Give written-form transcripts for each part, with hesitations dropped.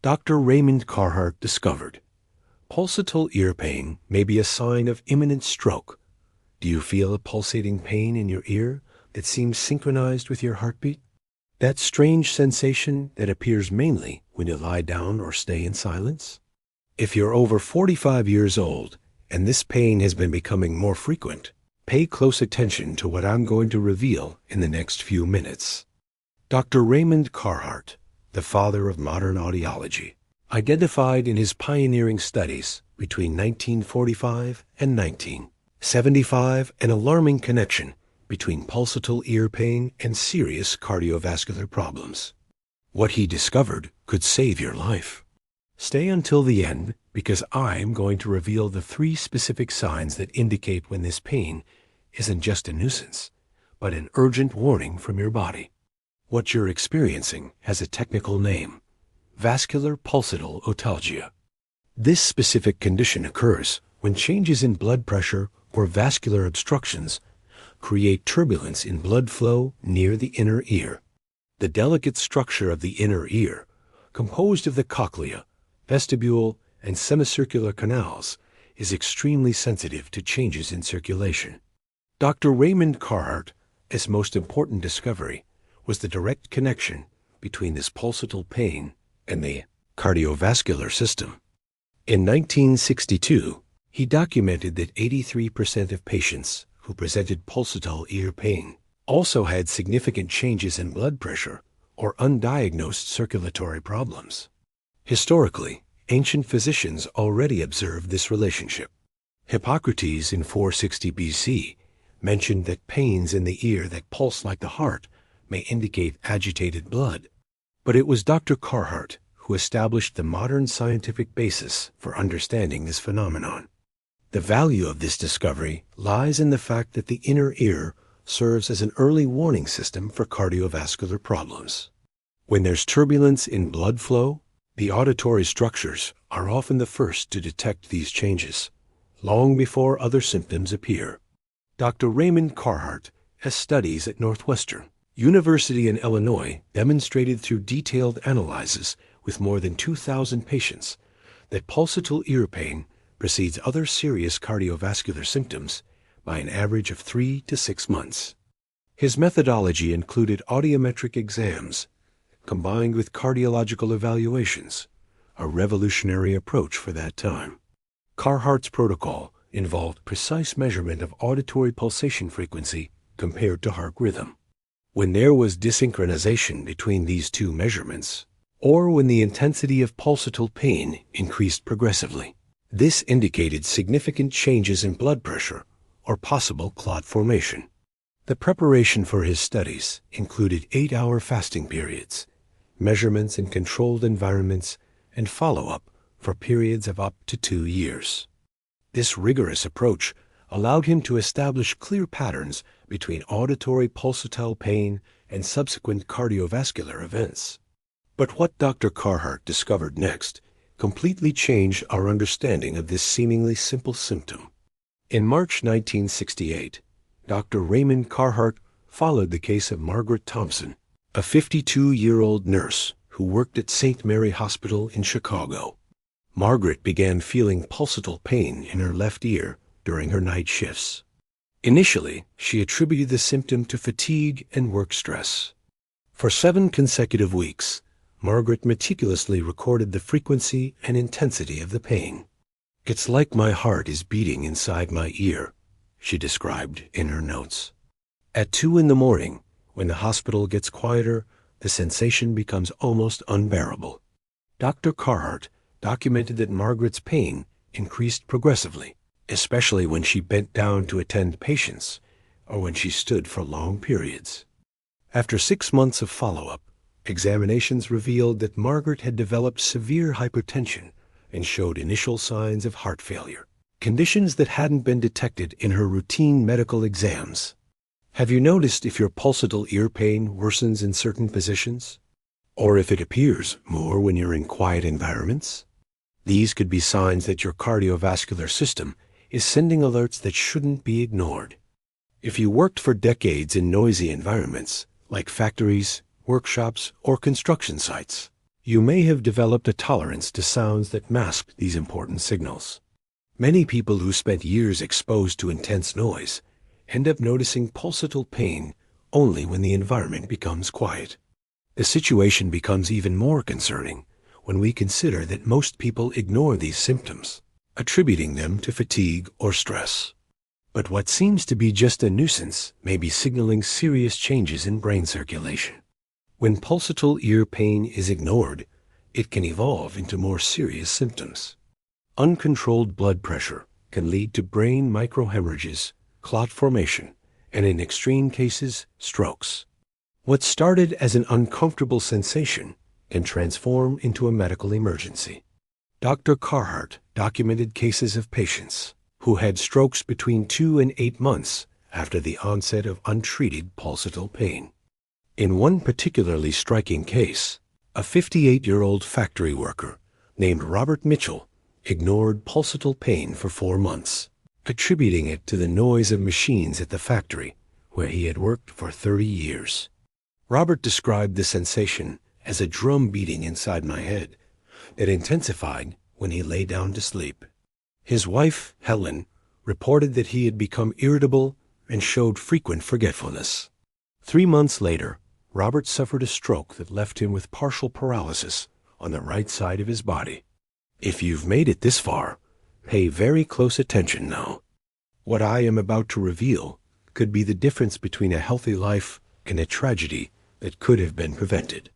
Dr. Raymond Carhart discovered pulsatile ear pain may be a sign of imminent stroke. Do you feel a pulsating pain in your ear that seems synchronized with your heartbeat? That strange sensation that appears mainly when you lie down or stay in silence? If you're over 45 years old and this pain has been becoming more frequent, pay close attention to what I'm going to reveal in the next few minutes. Dr. Raymond Carhart, the father of modern audiology, identified in his pioneering studies between 1945 and 1975 an alarming connection between pulsatile ear pain and serious cardiovascular problems. What he discovered could save your life. Stay until the end, because I'm going to reveal the 3 specific signs that indicate when this pain isn't just a nuisance, but an urgent warning from your body. What you're experiencing has a technical name: vascular pulsatile otalgia. This specific condition occurs when changes in blood pressure or vascular obstructions create turbulence in blood flow near the inner ear. The delicate structure of the inner ear, composed of the cochlea, vestibule, and semicircular canals, is extremely sensitive to changes in circulation. Dr. Raymond Carhart's most important discovery was the direct connection between this pulsatile pain and the cardiovascular system. In 1962, he documented that 83% of patients who presented pulsatile ear pain also had significant changes in blood pressure or undiagnosed circulatory problems. Historically, ancient physicians already observed this relationship. Hippocrates in 460 BC mentioned that pains in the ear that pulse like the heart may indicate agitated blood. But it was Dr. Carhart who established the modern scientific basis for understanding this phenomenon. The value of this discovery lies in the fact that the inner ear serves as an early warning system for cardiovascular problems. When there's turbulence in blood flow, the auditory structures are often the first to detect these changes, long before other symptoms appear. Dr. Raymond Carhart has studies at Northwestern University in Illinois demonstrated through detailed analyses with more than 2,000 patients that pulsatile ear pain precedes other serious cardiovascular symptoms by an average of 3 to 6 months. His methodology included audiometric exams combined with cardiological evaluations, a revolutionary approach for that time. Carhart's protocol involved precise measurement of auditory pulsation frequency compared to heart rhythm. When there was desynchronization between these 2 measurements, or when the intensity of pulsatile pain increased progressively, this indicated significant changes in blood pressure or possible clot formation. The preparation for his studies included 8-hour fasting periods, measurements in controlled environments, and follow-up for periods of up to 2 years. This rigorous approach allowed him to establish clear patterns between auditory pulsatile pain and subsequent cardiovascular events. But what Dr. Carhart discovered next completely changed our understanding of this seemingly simple symptom. In March 1968, Dr. Raymond Carhart followed the case of Margaret Thompson, a 52-year-old nurse who worked at St. Mary Hospital in Chicago. Margaret began feeling pulsatile pain in her left ear during her night shifts. Initially, she attributed the symptom to fatigue and work stress. For 7 consecutive weeks, Margaret meticulously recorded the frequency and intensity of the pain. "It's like my heart is beating inside my ear," she described in her notes. At 2 in the morning, when the hospital gets quieter, the sensation becomes almost unbearable. Dr. Carhart documented that Margaret's pain increased progressively, especially when she bent down to attend patients or when she stood for long periods. After 6 months of follow-up, examinations revealed that Margaret had developed severe hypertension and showed initial signs of heart failure, conditions that hadn't been detected in her routine medical exams. Have you noticed if your pulsatile ear pain worsens in certain positions? Or if it appears more when you're in quiet environments? These could be signs that your cardiovascular system is sending alerts that shouldn't be ignored. If you worked for decades in noisy environments, like factories, workshops, or construction sites, You may have developed a tolerance to sounds that mask these important signals. Many people who spent years exposed to intense noise end up noticing pulsatil pain only when the environment becomes quiet. The situation becomes even more concerning when we consider that most people ignore these symptoms, attributing them to fatigue or stress. But what seems to be just a nuisance may be signaling serious changes in brain circulation. When pulsatil ear pain is ignored, it can evolve into more serious symptoms. Uncontrolled blood pressure can lead to brain microhemorrhages, clot formation, and in extreme cases, strokes. What started as an uncomfortable sensation can transform into a medical emergency. Dr. Carhart documented cases of patients who had strokes between 2 and 8 months after the onset of untreated pulsatil pain. In one particularly striking case, a 58-year-old factory worker named Robert Mitchell ignored pulsatil pain for 4 months, attributing it to the noise of machines at the factory where he had worked for 30 years. Robert described the sensation as a drum beating inside my head that intensified when he lay down to sleep. His wife, Helen, reported that he had become irritable and showed frequent forgetfulness. 3 months later, Robert suffered a stroke that left him with partial paralysis on the right side of his body. If you've made it this far, pay very close attention now. What I am about to reveal could be the difference between a healthy life and a tragedy that could have been prevented.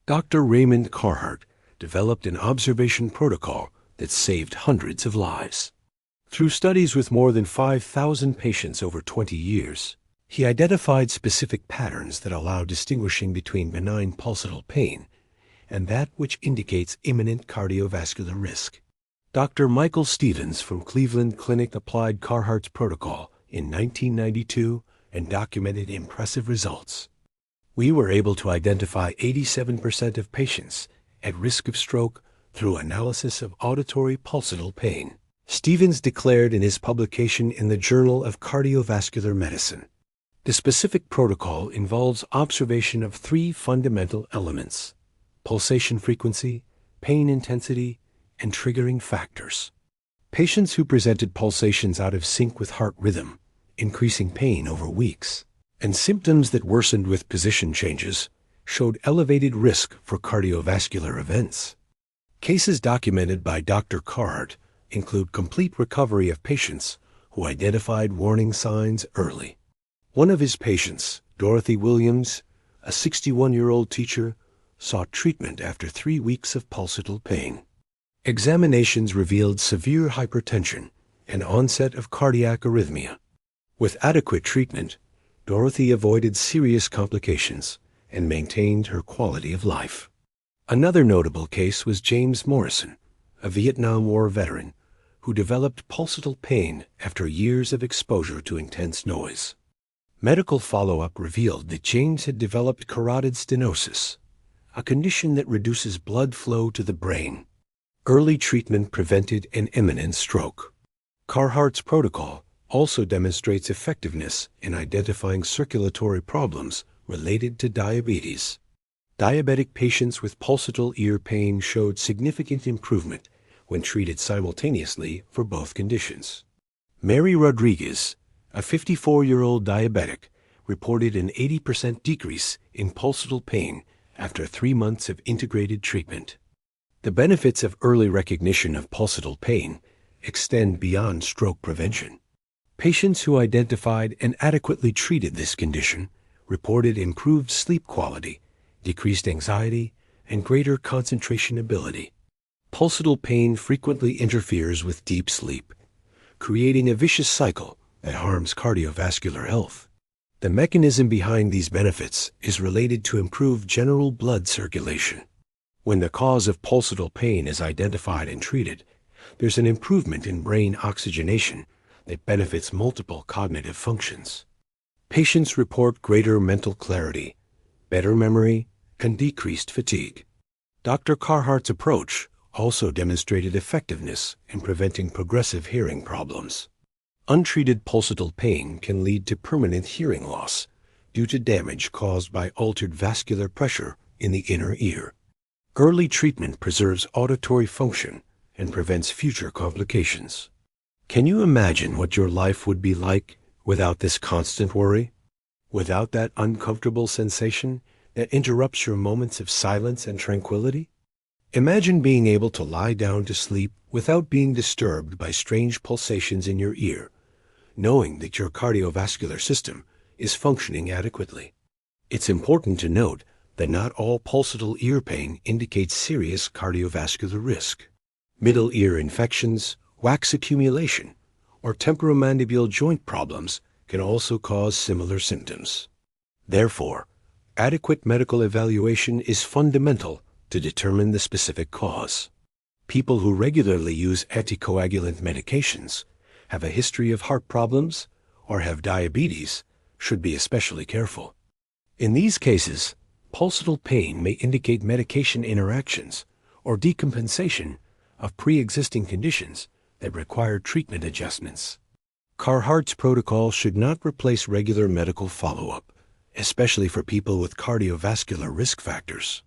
Dr. Raymond Carhart developed an observation protocol that saved hundreds of lives. Through studies with more than 5,000 patients over 20 years, he identified specific patterns that allow distinguishing between benign pulsatil pain and that which indicates imminent cardiovascular risk. Dr. Michael Stevens from Cleveland Clinic applied Carhart's protocol in 1992 and documented impressive results. We were able to identify 87% of patients at risk of stroke through analysis of auditory pulsatil pain. Stevens declared in his publication in the Journal of Cardiovascular Medicine, the specific protocol involves observation of 3 fundamental elements: pulsation frequency, pain intensity, and triggering factors. Patients who presented pulsations out of sync with heart rhythm, increasing pain over weeks, and symptoms that worsened with position changes showed elevated risk for cardiovascular events. Cases documented by Dr. Carhart include complete recovery of patients who identified warning signs early. One of his patients, Dorothy Williams, a 61-year-old teacher, sought treatment after 3 weeks of pulsatil pain. Examinations revealed severe hypertension and onset of cardiac arrhythmia. With adequate treatment, Dorothy avoided serious complications and maintained her quality of life. Another notable case was James Morrison, a Vietnam War veteran who developed pulsatil pain after years of exposure to intense noise. Medical follow-up revealed that James had developed carotid stenosis, a condition that reduces blood flow to the brain. Early treatment prevented an imminent stroke. Carhart's protocol also demonstrates effectiveness in identifying circulatory problems related to diabetes. Diabetic patients with pulsatil ear pain showed significant improvement when treated simultaneously for both conditions. Mary Rodriguez, a 54-year-old diabetic, reported an 80% decrease in pulsatil pain after 3 months of integrated treatment. The benefits of early recognition of pulsatil pain extend beyond stroke prevention. Patients who identified and adequately treated this condition reported improved sleep quality, decreased anxiety, and greater concentration ability. Pulsatil pain frequently interferes with deep sleep, creating a vicious cycle that harms cardiovascular health. The mechanism behind these benefits is related to improved general blood circulation. When the cause of pulsatil pain is identified and treated, there's an improvement in brain oxygenation that benefits multiple cognitive functions. Patients report greater mental clarity, better memory, and decreased fatigue. Dr. Carhart's approach also demonstrated effectiveness in preventing progressive hearing problems. Untreated pulsatil pain can lead to permanent hearing loss due to damage caused by altered vascular pressure in the inner ear. Early treatment preserves auditory function and prevents future complications. Can you imagine what your life would be like without this constant worry? Without that uncomfortable sensation that interrupts your moments of silence and tranquility? Imagine being able to lie down to sleep without being disturbed by strange pulsations in your ear, knowing that your cardiovascular system is functioning adequately. It's important to note that not all pulsatile ear pain indicates serious cardiovascular risk. Middle ear infections, wax accumulation, or temporomandibular joint problems can also cause similar symptoms. Therefore, adequate medical evaluation is fundamental to determine the specific cause. People who regularly use anticoagulant medications, have a history of heart problems, or have diabetes should be especially careful. In these cases, pulsatile pain may indicate medication interactions or decompensation of pre-existing conditions that require treatment adjustments. Carhart's protocol should not replace regular medical follow-up, especially for people with cardiovascular risk factors.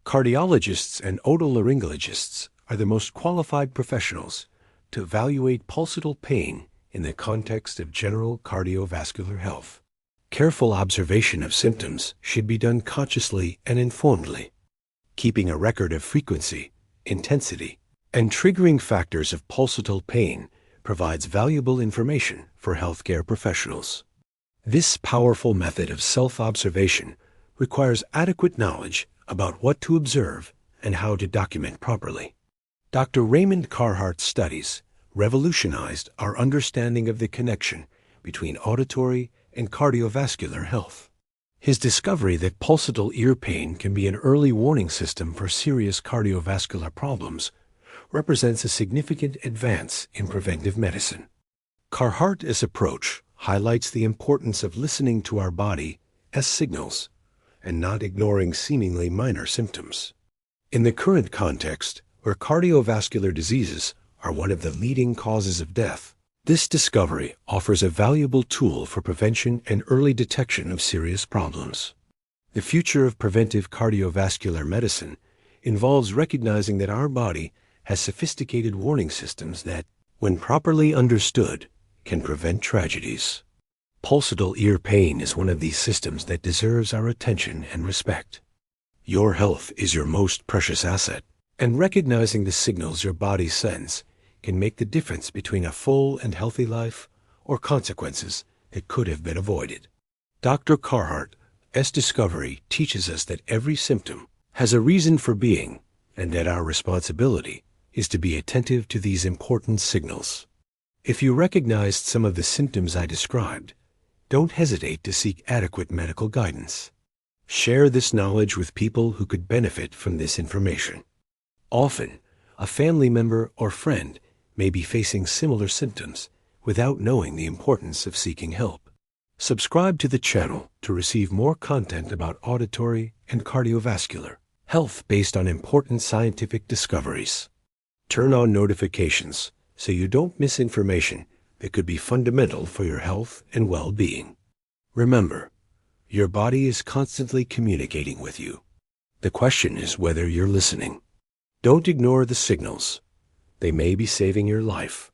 Cardiologists and otolaryngologists are the most qualified professionals to evaluate pulsatile pain in the context of general cardiovascular health. Careful observation of symptoms should be done consciously and informedly. Keeping a record of frequency, intensity, and triggering factors of pulsatile pain provides valuable information for healthcare professionals. This powerful method of self-observation requires adequate knowledge about what to observe and how to document properly. Dr. Raymond Carhart's studies revolutionized our understanding of the connection between auditory and cardiovascular health. His discovery that pulsatile ear pain can be an early warning system for serious cardiovascular problems represents a significant advance in preventive medicine. Carhart's approach highlights the importance of listening to our body as signals and not ignoring seemingly minor symptoms. In the current context, where cardiovascular diseases are one of the leading causes of death, this discovery offers a valuable tool for prevention and early detection of serious problems. The future of preventive cardiovascular medicine involves recognizing that our body has sophisticated warning systems that, when properly understood, can prevent tragedies. Pulsatile ear pain is one of these systems that deserves our attention and respect. Your health is your most precious asset, and recognizing the signals your body sends can make the difference between a full and healthy life or consequences that could have been avoided. Dr. Carhart's discovery teaches us that every symptom has a reason for being, and that our responsibility is to be attentive to these important signals. If you recognized some of the symptoms I described, don't hesitate to seek adequate medical guidance. Share this knowledge with people who could benefit from this information. Often, a family member or friend may be facing similar symptoms without knowing the importance of seeking help. Subscribe to the channel to receive more content about auditory and cardiovascular health based on important scientific discoveries. Turn on notifications so you don't miss information that could be fundamental for your health and well-being. Remember, your body is constantly communicating with you. The question is whether you're listening. Don't ignore the signals. They may be saving your life.